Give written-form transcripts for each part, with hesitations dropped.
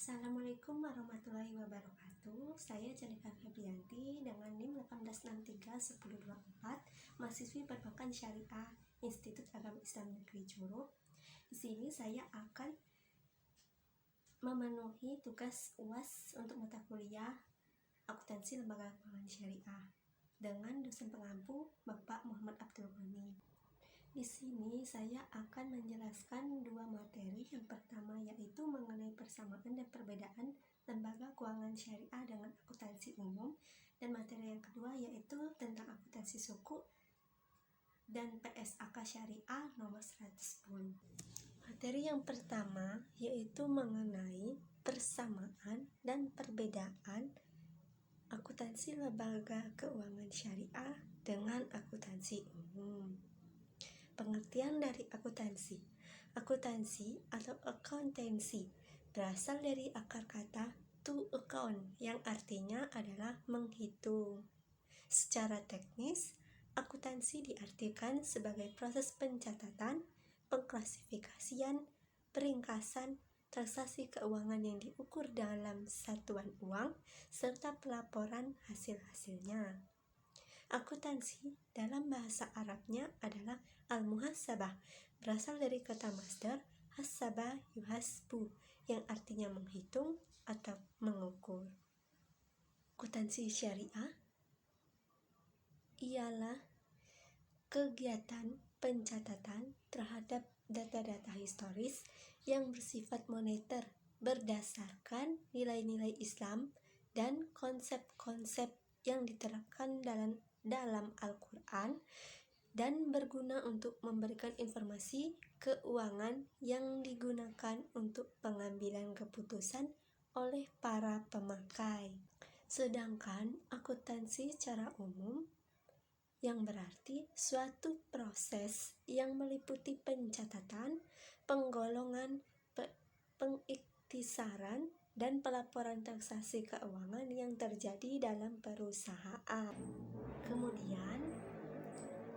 Assalamualaikum warahmatullahi wabarakatuh. Saya Jalika Febrianti dengan NIM 18631024, mahasiswi Perbankan Syariah Institut Agama Islam Negeri Curug. Di sini saya akan memenuhi tugas UAS untuk mata kuliah Akuntansi Lembaga Keuangan Syariah dengan dosen pengampu Bapak Muhammad Abdul Ghani. Di sini saya akan menjelaskan dua materi. Yang pertama yaitu mengenai persamaan dan perbedaan lembaga keuangan syariah dengan akuntansi umum, dan materi yang kedua yaitu tentang akuntansi suku dan PSAK syariah nomor 110. Materi yang pertama yaitu mengenai persamaan dan perbedaan akuntansi lembaga keuangan syariah dengan akuntansi umum. Pengertian dari akuntansi. Akuntansi atau accountancy berasal dari akar kata to account yang artinya adalah menghitung. Secara teknis, akuntansi diartikan sebagai proses pencatatan, pengklasifikasian, peringkasan, transaksi keuangan yang diukur dalam satuan uang, serta pelaporan hasil-hasilnya. Akuntansi dalam bahasa Arabnya adalah al-muhasabah, berasal dari kata masdar hasaba yuhasbu yang artinya menghitung atau mengukur. Akuntansi syariah ialah kegiatan pencatatan terhadap data-data historis yang bersifat moneter berdasarkan nilai-nilai Islam dan konsep-konsep yang diterapkan dalam Al-Quran dan berguna untuk memberikan informasi keuangan yang digunakan untuk pengambilan keputusan oleh para pemakai. Sedangkan akuntansi secara umum yang berarti suatu proses yang meliputi pencatatan, penggolongan, pengiktisaran, dan pelaporan transaksi keuangan yang terjadi dalam perusahaan. Kemudian,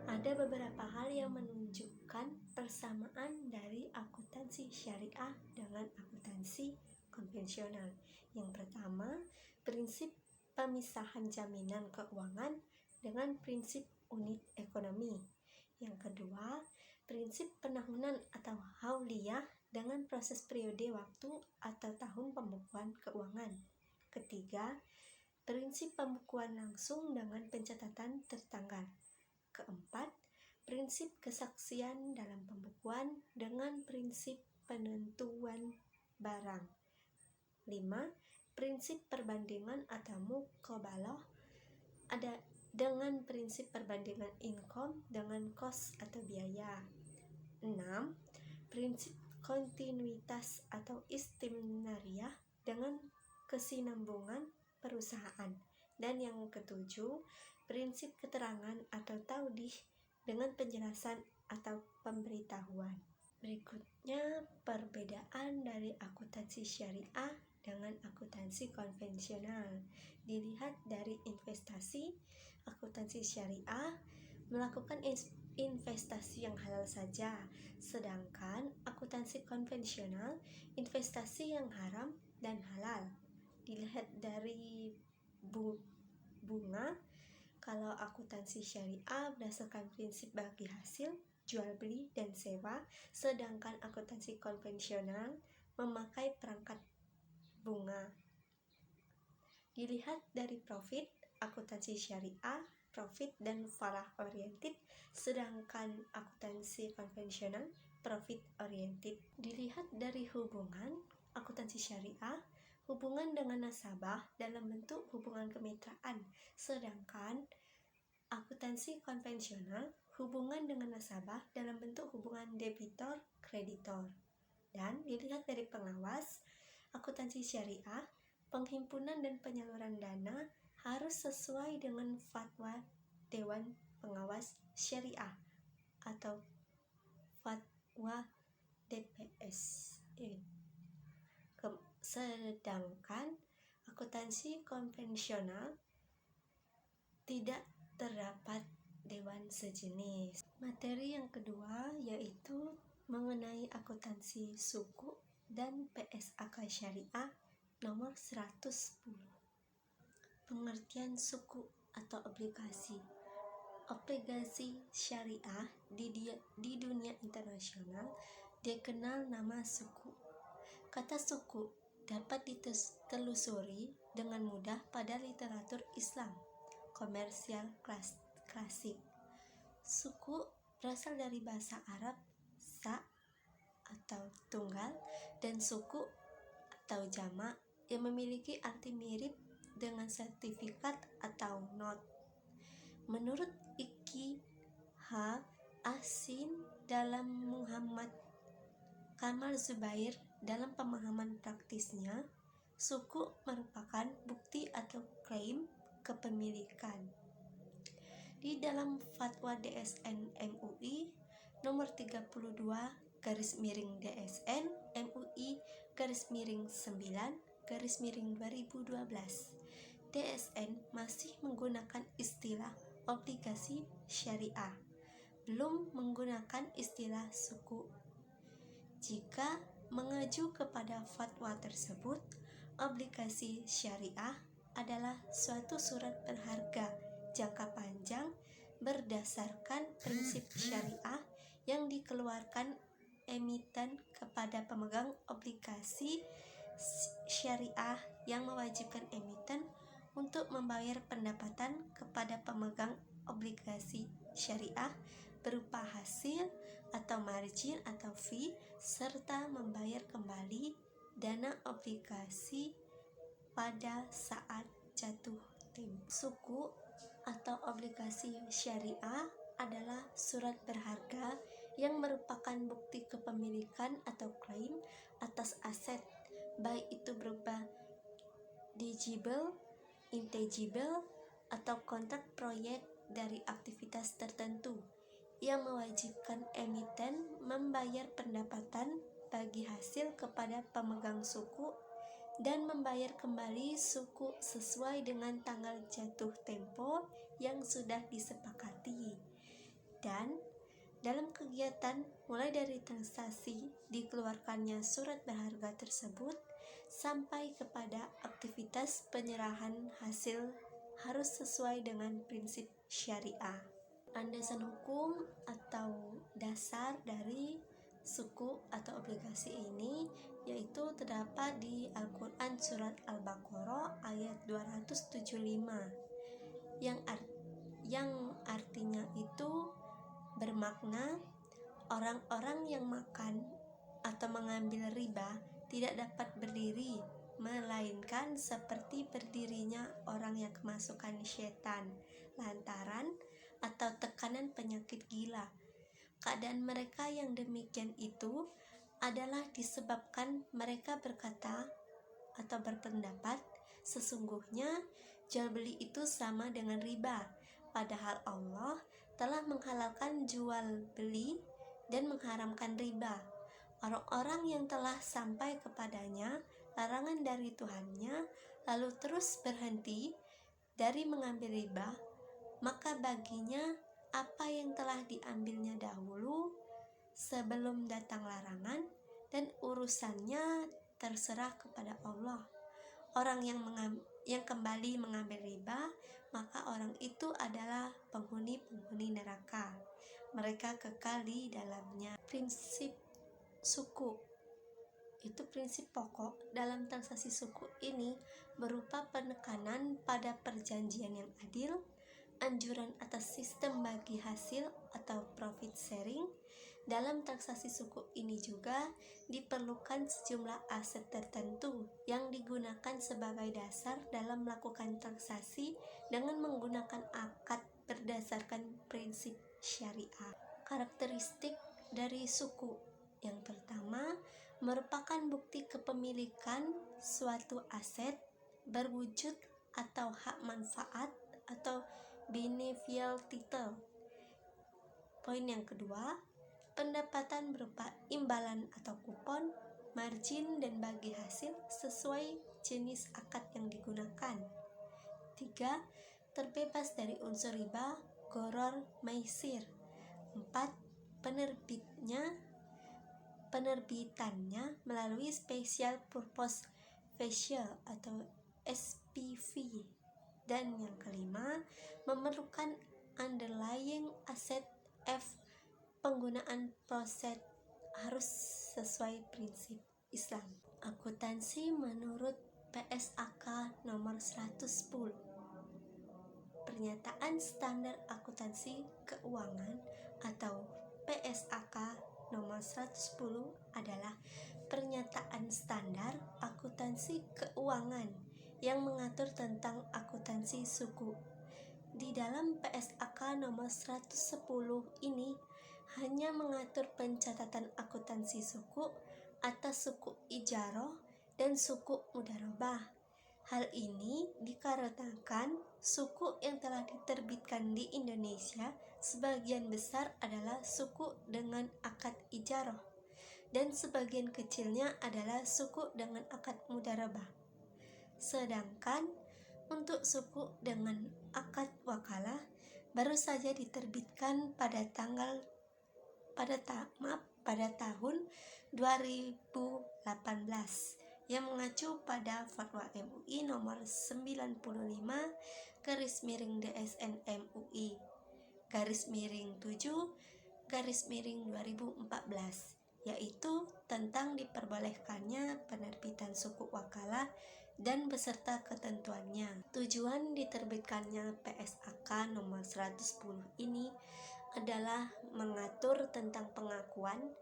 ada beberapa hal yang menunjukkan persamaan dari akuntansi syariah dengan akuntansi konvensional. Yang pertama, prinsip pemisahan jaminan keuangan dengan prinsip unit ekonomi. Yang kedua, prinsip penahunan atau hauliyah dengan proses periode waktu atau tahun pembukuan keuangan. Ketiga, prinsip pembukuan langsung dengan pencatatan tertanggal. Keempat, prinsip kesaksian dalam pembukuan dengan prinsip penentuan barang. 5. Prinsip perbandingan atau muqabalah ada dengan prinsip perbandingan income dengan cost atau biaya. 6. Prinsip kontinuitas atau istimrariyah dengan kesinambungan perusahaan. Dan yang ketujuh, prinsip keterangan atau taudih dengan penjelasan atau pemberitahuan. Berikutnya, perbedaan dari akuntansi syariah dengan akuntansi konvensional. Dilihat dari investasi, akuntansi syariah melakukan investasi yang halal saja, sedangkan akuntansi konvensional investasi yang haram dan halal. Dilihat dari bunga, kalau akuntansi syariah berdasarkan prinsip bagi hasil, jual beli, dan sewa, sedangkan akuntansi konvensional memakai perangkat bunga. Dilihat dari profit, akuntansi syariah profit dan falah oriented, sedangkan akuntansi konvensional profit oriented. Dilihat dari hubungan, akuntansi syariah hubungan dengan nasabah dalam bentuk hubungan kemitraan, sedangkan akuntansi konvensional hubungan dengan nasabah dalam bentuk hubungan debitor kreditor. Dan dilihat dari pengawas, akuntansi syariah penghimpunan dan penyaluran dana harus sesuai dengan fatwa Dewan Pengawas Syariah atau fatwa DPS. Sedangkan akuntansi konvensional tidak terdapat dewan sejenis. Materi yang kedua yaitu mengenai akuntansi suku dan PSAK syariah nomor 110. Pengertian suku atau obligasi. Obligasi syariah di dunia internasional dikenal nama suku. Kata suku dapat ditelusuri dengan mudah pada literatur Islam komersial klasik. Suku berasal dari bahasa Arab sa atau tunggal dan suku atau jamak yang memiliki arti mirip dengan sertifikat atau not. Menurut Iki H. Asin dalam Muhammad Kamal Zubair dalam pemahaman praktisnya, suku merupakan bukti atau klaim kepemilikan. Di dalam Fatwa DSN MUI nomor 32 DSN MUI _9 2012, DSN masih menggunakan istilah obligasi syariah, belum menggunakan istilah suku. Jika mengacu kepada fatwa tersebut, obligasi syariah adalah suatu surat berharga jangka panjang berdasarkan prinsip syariah yang dikeluarkan emiten kepada pemegang obligasi syariah yang mewajibkan emiten untuk membayar pendapatan kepada pemegang obligasi syariah berupa hasil atau margin atau fee, serta membayar kembali dana obligasi pada saat jatuh tempo. Suku atau obligasi syariah adalah surat berharga yang merupakan bukti kepemilikan atau klaim atas aset, baik itu berupa digital, intangible, atau kontrak proyek dari aktivitas tertentu yang mewajibkan emiten membayar pendapatan bagi hasil kepada pemegang suku dan membayar kembali suku sesuai dengan tanggal jatuh tempo yang sudah disepakati. Dan dalam kegiatan mulai dari transaksi dikeluarkannya surat berharga tersebut sampai kepada aktivitas penyerahan hasil harus sesuai dengan prinsip syariah. Landasan hukum atau dasar dari suku atau obligasi ini yaitu terdapat di Al-Quran surat Al-Baqarah ayat 275 yang artinya itu bermakna orang-orang yang makan atau mengambil riba tidak dapat berdiri melainkan seperti berdirinya orang yang kemasukan syaitan lantaran atau tekanan penyakit gila. Keadaan mereka yang demikian itu adalah disebabkan mereka berkata atau berpendapat sesungguhnya jual beli itu sama dengan riba, padahal Allah telah menghalalkan jual beli dan mengharamkan riba. Orang-orang yang telah sampai kepadanya larangan dari Tuhannya lalu terus berhenti dari mengambil riba, maka baginya apa yang telah diambilnya dahulu sebelum datang larangan dan urusannya terserah kepada Allah. Orang yang kembali mengambil riba, maka orang itu adalah penghuni neraka. Mereka kekal di dalamnya. Prinsip suku itu prinsip pokok dalam transaksi suku ini berupa penekanan pada perjanjian yang adil, anjuran atas sistem bagi hasil atau profit sharing. Dalam transaksi suku ini juga diperlukan sejumlah aset tertentu yang digunakan sebagai dasar dalam melakukan transaksi dengan menggunakan akad berdasarkan prinsip syariah. Karakteristik dari suku yang pertama merupakan bukti kepemilikan suatu aset berwujud atau hak manfaat atau beneficial title. Poin yang kedua, pendapatan berupa imbalan atau kupon, margin dan bagi hasil sesuai jenis akad yang digunakan. 3. Terbebas dari unsur riba, gharar, maisir. 4. Penerbitannya melalui special purpose facial atau SPV. Dan yang kelima, memerlukan underlying asset F. Penggunaan proses harus sesuai prinsip Islam. Akuntansi menurut PSAK nomor 110. Pernyataan Standar Akuntansi Keuangan atau PSAK nomor 110 adalah pernyataan standar akuntansi keuangan yang mengatur tentang akuntansi suku. Di dalam PSAK nomor 110 ini hanya mengatur pencatatan akuntansi suku atas suku ijaroh dan suku mudharabah. Hal ini dikarenakan suku yang telah diterbitkan di Indonesia sebagian besar adalah suku dengan akad ijaroh dan sebagian kecilnya adalah suku dengan akad mudharabah. Sedangkan untuk suku dengan akad wakalah baru saja diterbitkan pada tahun 2018 yang mengacu pada Fatwa MUI nomor 95/DSN MUI /7/2014, yaitu tentang diperbolehkannya penerbitan suku wakalah dan beserta ketentuannya. Tujuan diterbitkannya PSAK nomor 110 ini adalah mengatur tentang pengakuan,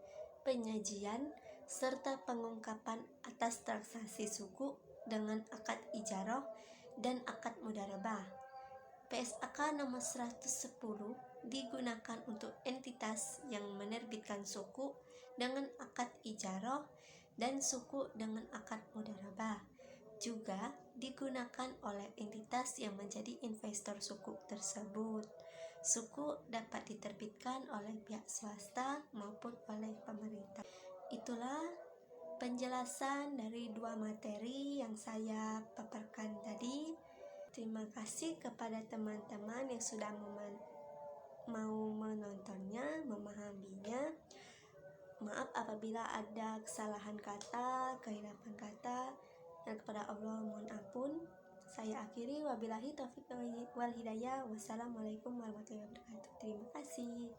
penyajian, serta pengungkapan atas transaksi suku dengan akad ijaroh dan akad mudharabah. PSAK nomor 110 digunakan untuk entitas yang menerbitkan suku dengan akad ijaroh dan suku dengan akad mudharabah. Juga digunakan oleh entitas yang menjadi investor suku tersebut. Suku dapat diterbitkan oleh pihak swasta maupun oleh pemerintah. Itulah penjelasan dari dua materi yang saya paparkan tadi. Terima kasih kepada teman-teman yang sudah mau menontonnya, memahaminya. Maaf apabila ada kesalahan kata, kehilapan kata, dan kepada Allah mohon ampun. Saya akhiri, wabillahi taufiq wal hidayah. Wassalamualaikum warahmatullahi wabarakatuh. Terima kasih.